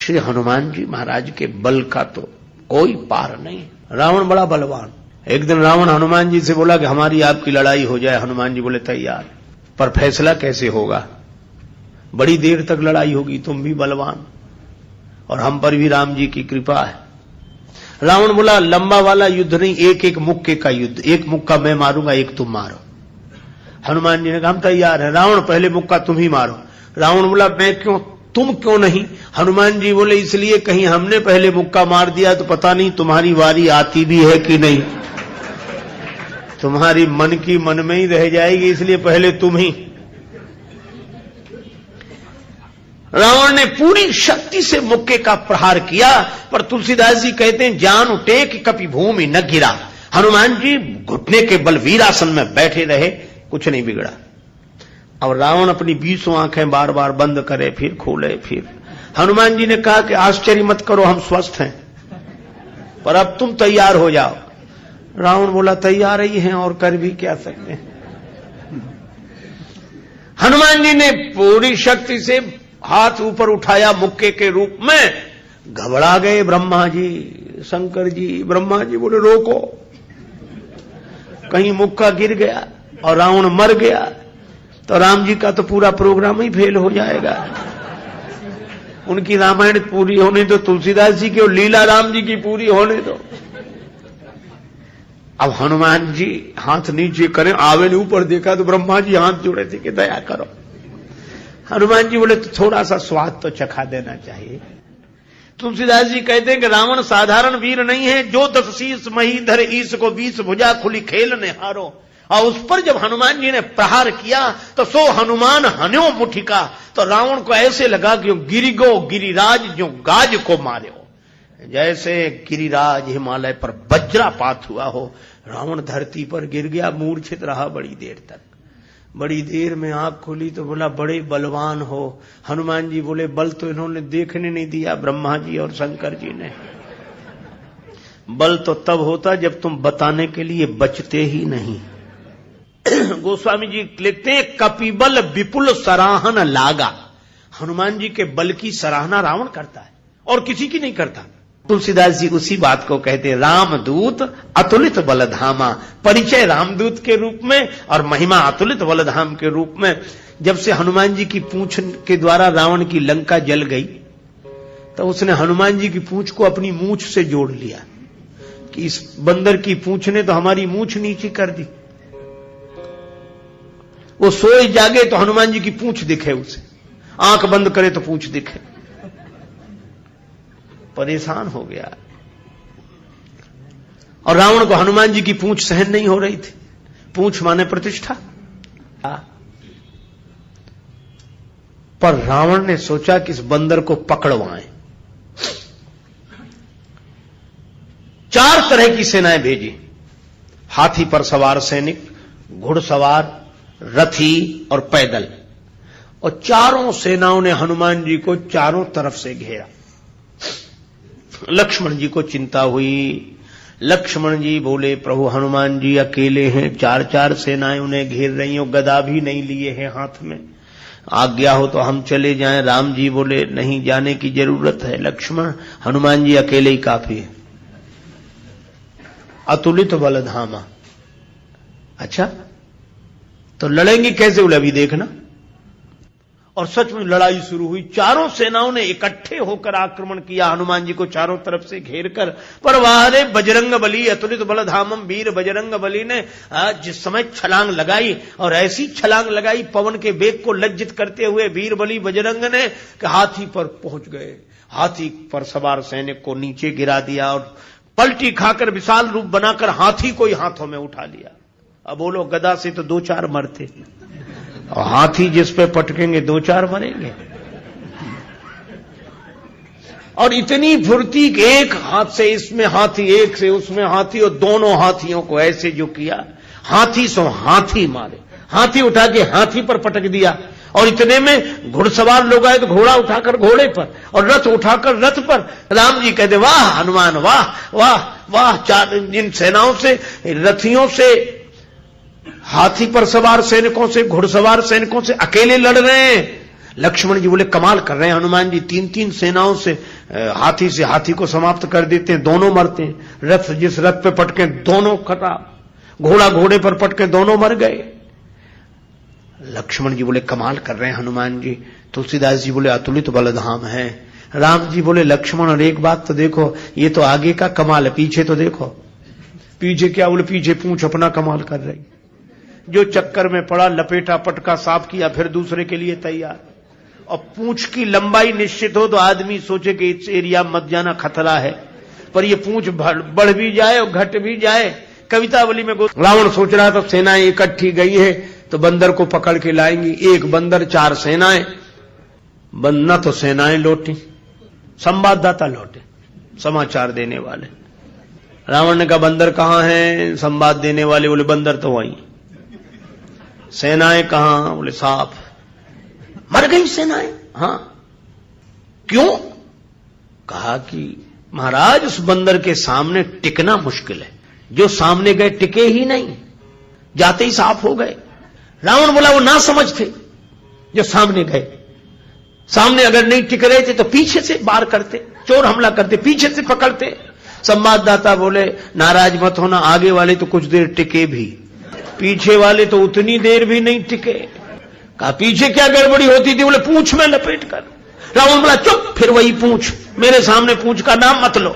श्री हनुमान जी महाराज के बल का तो कोई पार नहीं। रावण बड़ा बलवान। एक दिन रावण हनुमान जी से बोला कि हमारी आपकी लड़ाई हो जाए। हनुमान जी बोले तैयार, पर फैसला कैसे होगा? बड़ी देर तक लड़ाई होगी, तुम भी बलवान और हम पर भी राम जी की कृपा है। रावण बोला लंबा वाला युद्ध नहीं, एक एक मुक्के का युद्ध, एक मुक्का मैं मारूंगा, एक तुम मारो। हनुमान जी ने कहा हम तैयार है। रावण पहले मुक्का तुम ही मारो। रावण बोला मैं क्यों, तुम क्यों नहीं? हनुमान जी बोले इसलिए कहीं हमने पहले मुक्का मार दिया तो पता नहीं तुम्हारी वारी आती भी है कि नहीं, तुम्हारी मन की मन में ही रह जाएगी, इसलिए पहले तुम ही। रावण ने पूरी शक्ति से मुक्के का प्रहार किया, पर तुलसीदास जी कहते हैं जान उठे कि कभी भूमि न गिरा। हनुमान जी घुटने के बल वीरासन में बैठे रहे, कुछ नहीं बिगड़ा। और रावण अपनी 20 आंखें बार बार बंद करे, फिर खोले, फिर। हनुमान जी ने कहा कि आश्चर्य मत करो, हम स्वस्थ हैं, पर अब तुम तैयार हो जाओ। रावण बोला तैयार ही हैं और कर भी क्या सकते हैं। हनुमान जी ने पूरी शक्ति से हाथ ऊपर उठाया मुक्के के रूप में। घबरा गए ब्रह्मा जी, शंकर जी। ब्रह्मा जी बोले रोको, कहीं मुक्का गिर गया और रावण मर गया तो राम जी का तो पूरा प्रोग्राम ही फेल हो जाएगा। उनकी रामायण पूरी होने दो, तुलसीदास जी की और लीला राम जी की पूरी होने दो। अब हनुमान जी हाथ नीचे करें, आवे ने ऊपर देखा तो ब्रह्मा जी हाथ जोड़े थे कि दया करो। हनुमान जी बोले तो थोड़ा सा स्वाद तो चखा देना चाहिए। तुलसीदास जी कहते हैं कि रावण साधारण वीर नहीं है, जो 10 शीस महीधर ईश को 20 भुजा खुली खेल ने हारो। और उस पर जब हनुमान जी ने प्रहार किया तो सो हनुमान हन्यो मुठिका, तो रावण को ऐसे लगा कि गिरिगो गिरिराज जो गाज को मारे हो, जैसे गिरिराज हिमालय पर वज्रापात हुआ हो। रावण धरती पर गिर गया, मूर्छित रहा बड़ी देर तक। बड़ी देर में आंख खुली तो बोला बड़े बलवान हो। हनुमान जी बोले बल तो इन्होंने देखने नहीं दिया, ब्रह्मा जी और शंकर जी ने। बल तो तब होता जब तुम बताने के लिए बचते ही नहीं। गोस्वामी जी लिखते हैं कपिबल विपुल सराहन लागा। हनुमान जी के बल की सराहना रावण करता है और किसी की नहीं करता। तुलसीदास जी उसी बात को कहते हैं रामदूत अतुलित बलधामा। परिचय रामदूत के रूप में और महिमा अतुलित बलधाम के रूप में। जब से हनुमान जी की पूंछ के द्वारा रावण की लंका जल गई तो उसने हनुमान जी की पूंछ को अपनी मूंछ से जोड़ लिया कि इस बंदर की पूंछ ने तो हमारी मूंछ नीचे कर दी। वो सोए जागे तो हनुमान जी की पूंछ दिखे उसे, आंख बंद करे तो पूंछ दिखे। परेशान हो गया। और रावण को हनुमान जी की पूंछ सहन नहीं हो रही थी। पूंछ माने प्रतिष्ठा। पर रावण ने सोचा कि इस बंदर को पकड़वाएं। 4 तरह की सेनाएं भेजी। हाथी पर सवार सैनिक, घुड़सवार, रथी और पैदल। और चारों सेनाओं ने हनुमान जी को चारों तरफ से घेरा। लक्ष्मण जी को चिंता हुई। लक्ष्मण जी बोले प्रभु हनुमान जी अकेले हैं, 4 सेनाएं उन्हें घेर रही हो, गदा भी नहीं लिए हैं हाथ में, आज्ञा हो तो हम चले जाएं। राम जी बोले नहीं जाने की जरूरत है लक्ष्मण, हनुमान जी अकेले ही काफी है। अतुलित बलधामा। अच्छा तो लड़ेंगे कैसे? बोले अभी देखना। और सच में लड़ाई शुरू हुई। चारों सेनाओं ने इकट्ठे होकर आक्रमण किया हनुमान जी को चारों तरफ से घेर कर। पर वारे बजरंग बली अतुलित बलधामम। वीर बजरंग बली ने जिस समय छलांग लगाई और ऐसी छलांग लगाई पवन के वेग को लज्जित करते हुए वीर बली बजरंग ने कि हाथी पर पहुंच गए। हाथी पर सवार सैनिक को नीचे गिरा दिया और पलटी खाकर विशाल रूप बनाकर हाथी को ही हाथों में उठा लिया। अब बोलो गदा से तो 2-4 मरते और हाथी जिस पे पटकेंगे 2-4 मरेंगे। और इतनी फुर्ती कि एक हाथ से इसमें हाथी, एक से उसमें हाथी, और दोनों हाथियों को ऐसे जो किया, हाथी सो हाथी मारे। हाथी उठा के हाथी पर पटक दिया। और इतने में घुड़सवार लोग आए तो घोड़ा उठाकर घोड़े पर और रथ उठाकर रथ पर। राम जी कहते वाह हनुमान वाह वाह वाह। 4 इन सेनाओं से, रथियों से, हाथी पर सवार सैनिकों से, घुड़सवार सैनिकों से अकेले लड़ रहे हैं। लक्ष्मण जी बोले कमाल कर रहे हैं हनुमान जी, 3-3 सेनाओं से हाथी को समाप्त कर देते हैं, दोनों मरते हैं। रथ जिस रथ पे पटके दोनों खराब, घोड़ा घोड़े पर पटके दोनों मर गए। लक्ष्मण जी बोले कमाल कर रहे हैं हनुमान जी। तुलसीदास जी बोले अतुलित बलधाम है। राम जी बोले लक्ष्मण और एक बात तो देखो, ये तो आगे का कमाल है, पीछे तो देखो। पीछे क्या? बोले पीछे पूंछ अपना कमाल कर रही। जो चक्कर में पड़ा, लपेटा पटका साफ किया, फिर दूसरे के लिए तैयार। और पूंछ की लंबाई निश्चित हो तो आदमी सोचे कि इस एरिया मत जाना, खतरा है, पर ये पूंछ बढ़ भी जाए और घट भी जाए। कवितावली में रावण सोच रहा था सेनाएं इकट्ठी गई है तो बंदर को पकड़ के लाएंगी, एक बंदर 4 सेनाएं। न तो सेनाएं लौटी, संवाददाता लौटे, समाचार देने वाले। रावण ने कहा बंदर कहां हैं? संवाद देने वाले बोले बंदर तो वहीं। सेनाएं कहां? बोले साफ मर गई सेनाएं। हां, क्यों? कहा कि महाराज उस बंदर के सामने टिकना मुश्किल है, जो सामने गए टिके ही नहीं, जाते ही साफ हो गए। रावण बोला वो ना समझ थे जो सामने गए, सामने अगर नहीं टिक रहे थे तो पीछे से वार करते, चोर हमला करते, पीछे से पकड़ते। संवाददाता बोले नाराज मत होना, आगे वाले तो कुछ देर टिके भी, पीछे वाले तो उतनी देर भी नहीं टिके। कहा पीछे क्या गड़बड़ी होती थी? बोले पूंछ में लपेट कर। रावण बोला चुप, फिर वही पूंछ, मेरे सामने पूंछ का नाम मत लो।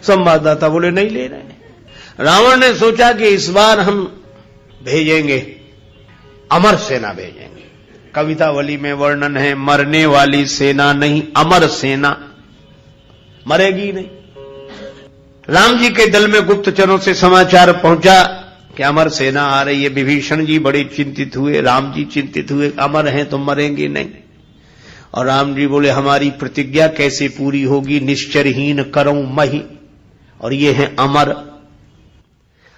संवाददाता बोले नहीं ले रहे। रावण ने सोचा कि इस बार हम भेजेंगे, अमर सेना भेजेंगे। कवितावली में वर्णन है मरने वाली सेना नहीं, अमर सेना, मरेगी नहीं। राम जी के दल में गुप्तचरों से समाचार पहुंचा कि अमर सेना आ रही है। विभीषण जी बड़े चिंतित हुए, राम जी चिंतित हुए, अमर हैं तो मरेंगे नहीं। और राम जी बोले हमारी प्रतिज्ञा कैसे पूरी होगी? निश्चरहीन करऊं मही, और ये है अमर।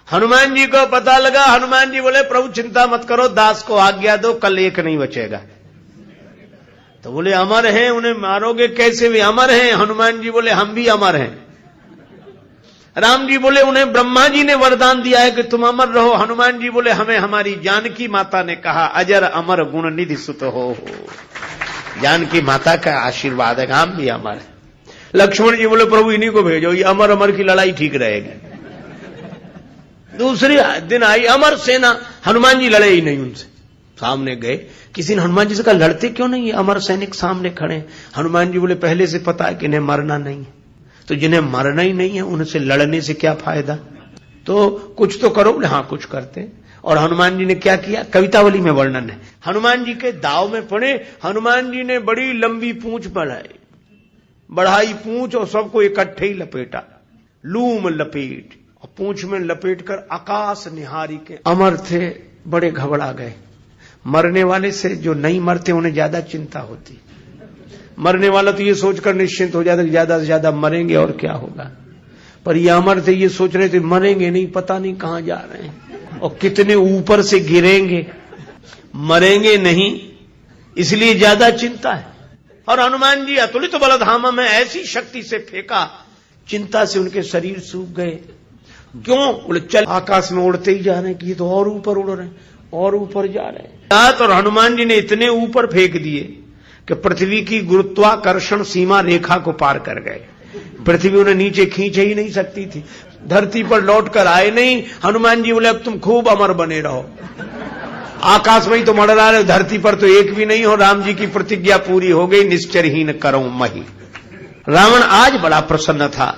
हनुमान जी को पता लगा। हनुमान जी बोले प्रभु चिंता मत करो, दास को आज्ञा दो, कल एक नहीं बचेगा। तो बोले अमर हैं, उन्हें मारोगे कैसे? वे अमर हैं। हनुमान जी बोले हम भी अमर हैं। राम जी बोले उन्हें ब्रह्मा जी ने वरदान दिया है कि तुम अमर रहो। हनुमान जी बोले हमें हमारी जानकी माता ने कहा अजर अमर गुण निधि सुत हो। जानकी माता का आशीर्वाद है, हम भी अमर है। लक्ष्मण जी बोले प्रभु इन्हीं को भेजो, ये अमर अमर की लड़ाई ठीक रहेगी। दूसरे दिन आई अमर सेना, हनुमान जी लड़े ही नहीं उनसे। सामने गए, किसी ने हनुमान जी से कहा लड़ते क्यों नहीं, अमर सैनिक सामने खड़े। हनुमान जी बोले पहले से पता है कि इन्हें मरना नहीं है, तो जिन्हें मरना ही नहीं है उनसे लड़ने से क्या फायदा, तो कुछ तो करो। बोले हाँ कुछ करते हैं। और हनुमान जी ने क्या किया? कवितावली में वर्णन है। हनुमान जी के दाव में पड़े, हनुमान जी ने बड़ी लंबी पूंछ बढ़ाई पूंछ और सबको इकट्ठे ही लपेटा, लूम लपेट, और पूंछ में लपेट कर आकाश निहारी के। अमर थे, बड़े घबरा गए। मरने वाले से जो नहीं मरते उन्हें ज्यादा चिंता होती, मरने वाला तो ये सोचकर निश्चिंत हो जाता कि ज्यादा से ज्यादा मरेंगे और क्या होगा, पर ये अमर थे, ये सोच रहे थे मरेंगे नहीं, पता नहीं कहां जा रहे हैं और कितने ऊपर से गिरेंगे, मरेंगे नहीं, इसलिए ज्यादा चिंता है। और हनुमान जी अतुलित बलधामा में ऐसी शक्ति से फेंका, चिंता से उनके शरीर सूख गए। क्यों? बोले चल आकाश में उड़ते ही जा रहे हैं कि ये तो और ऊपर उड़ रहे हैं और ऊपर जा रहे हैं। और हनुमान जी ने इतने ऊपर फेंक दिए कि पृथ्वी की गुरुत्वाकर्षण सीमा रेखा को पार कर गए। पृथ्वी उन्हें नीचे खींच ही नहीं सकती थी, धरती पर लौट कर आए नहीं। हनुमान जी बोले अब तुम खूब अमर बने रहो, आकाश में ही तो मंडरा रहे, धरती पर तो एक भी नहीं हो। राम जी की प्रतिज्ञा पूरी हो गई, निश्चरहीन करऊं मही। रावण आज बड़ा प्रसन्न था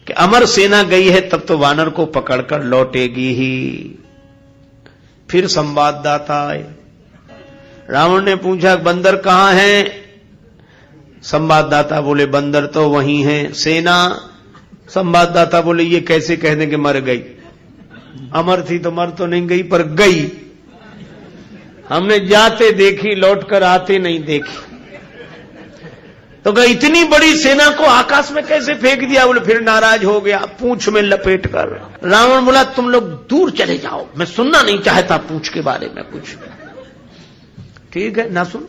कि अमर सेना गई है, तब तो वानर को पकड़कर लौटेगी ही। फिर संवाददाता आए, रावण ने पूछा बंदर कहां है? संवाददाता बोले बंदर तो वहीं है। सेना? संवाददाता बोले ये कैसे कह दें कि मर गई, अमर थी तो मर तो नहीं गई पर गई, हमने जाते देखी लौटकर आते नहीं देखी। तो कहा इतनी बड़ी सेना को आकाश में कैसे फेंक दिया? बोले फिर नाराज हो गया, पूंछ में लपेट कर। रावण बोला तुम लोग दूर चले जाओ, मैं सुनना नहीं चाहता पूंछ के बारे में कुछ। ठीक है ना सुन।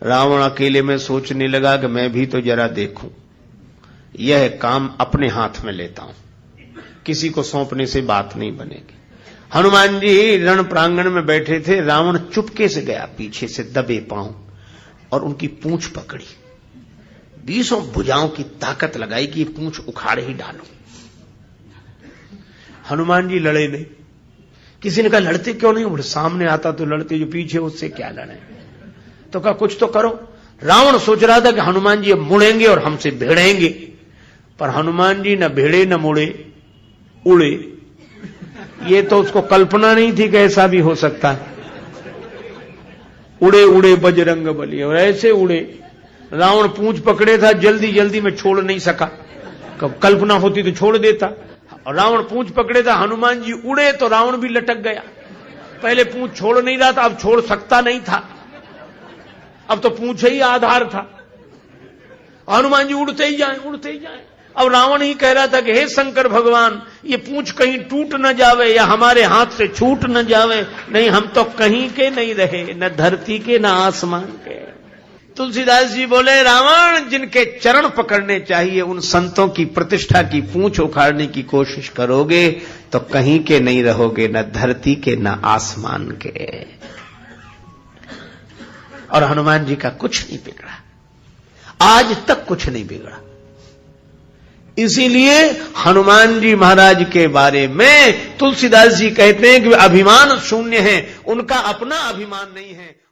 रावण अकेले में सोचने लगा कि मैं भी तो जरा देखूं, यह काम अपने हाथ में लेता हूं, किसी को सौंपने से बात नहीं बनेगी। हनुमान जी रण प्रांगण में बैठे थे, रावण चुपके से गया पीछे से दबे पांव और उनकी पूंछ पकड़ी, 20 भुजाओं की ताकत लगाई कि ये पूंछ उखाड़ ही डालो। हनुमान जी लड़े नहीं। किसी ने कहा लड़ते क्यों नहीं? बोले सामने आता तो लड़ते, जो पीछे उससे क्या लड़े। तो कहा कुछ तो करो। रावण सोच रहा था कि हनुमान जी अब मुड़ेंगे और हमसे भिड़ेंगे, पर हनुमान जी न भिड़े न मुड़े, उड़े। ये तो उसको कल्पना नहीं थी कि ऐसा भी हो सकता है। उड़े उड़े बजरंग बली, और ऐसे उड़े। रावण पूंछ पकड़े था, जल्दी जल्दी में छोड़ नहीं सका। कल्पना होती तो छोड़ देता। और रावण पूंछ पकड़े था, हनुमान जी उड़े तो रावण भी लटक गया। पहले पूंछ छोड़ नहीं रहा था, अब छोड़ सकता नहीं था, अब तो पूंछ ही आधार था। हनुमान जी उड़ते ही जाए, उड़ते ही जाए। अब रावण ही कह रहा था कि हे शंकर भगवान, ये पूंछ कहीं टूट न जावे या हमारे हाथ से छूट न जावे, नहीं हम तो कहीं के नहीं रहे, न धरती के न आसमान के। तुलसीदास जी बोले, रावण जिनके चरण पकड़ने चाहिए उन संतों की प्रतिष्ठा की पूंछ उखाड़ने की कोशिश करोगे तो कहीं के नहीं रहोगे, न धरती के न आसमान के। और हनुमान जी का कुछ नहीं बिगड़ा, आज तक कुछ नहीं बिगड़ा। इसीलिए हनुमान जी महाराज के बारे में तुलसीदास जी कहते हैं कि वे अभिमान शून्य हैं, उनका अपना अभिमान नहीं है।